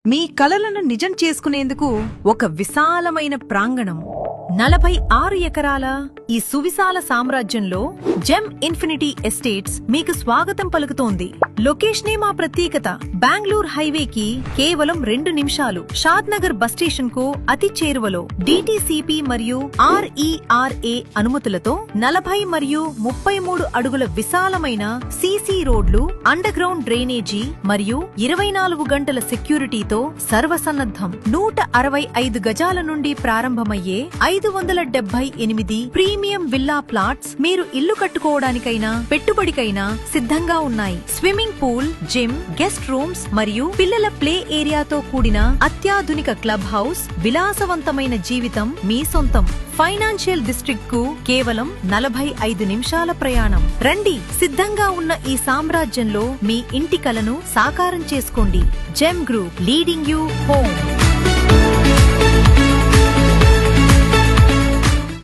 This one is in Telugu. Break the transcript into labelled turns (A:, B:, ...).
A: మీ కలలను నిజం చేసుకునేందుకు ఒక విశాలమైన ప్రాంగణం 46 ఎకరాల ఈ సువిశాల సామ్రాజ్యంలో జెమ్ ఇన్ఫినిటీ ఎస్టేట్స్ మీకు స్వాగతం పలుకుతోంది. లొకేషనే మా ప్రత్యేకత. బెంగళూరు హైవేకి కేవలం 2 నిమిషాలు, షాద్ నగర్ బస్ స్టేషన్ కు అతి చేరువలో, DTCP మరియు RERA అనుమతులతో 40 మరియు 33 అడుగుల విశాలమైన CC రోడ్లు, అండర్ గ్రౌండ్ డ్రైనేజీ మరియు 24 గంటల సెక్యూరిటీతో సర్వసన్నద్ధం. 165 గజాల నుండి ప్రారంభమయ్యే 578 ప్రీమియం విల్లా ప్లాట్స్ మీరు ఇల్లు కట్టుకోవడానికైనా పెట్టుబడికైనా సిద్ధంగా ఉన్నాయి. Swimming pool, gym, guest rooms మరియు పిల్లల ప్లే ఏరియాతో కూడిన అత్యాధునిక క్లబ్ హౌస్. విలాసవంతమైన జీవితం మీ సొంతం. ఫైనాన్షియల్ డిస్ట్రిక్ట్ కు కేవలం 45 నిమిషాల ప్రయాణం. రండి, సిద్ధంగా ఉన్న ఈ సామ్రాజ్యంలో మీ ఇంటి కలను సాకారం చేసుకోండి. Gem group, leading you home.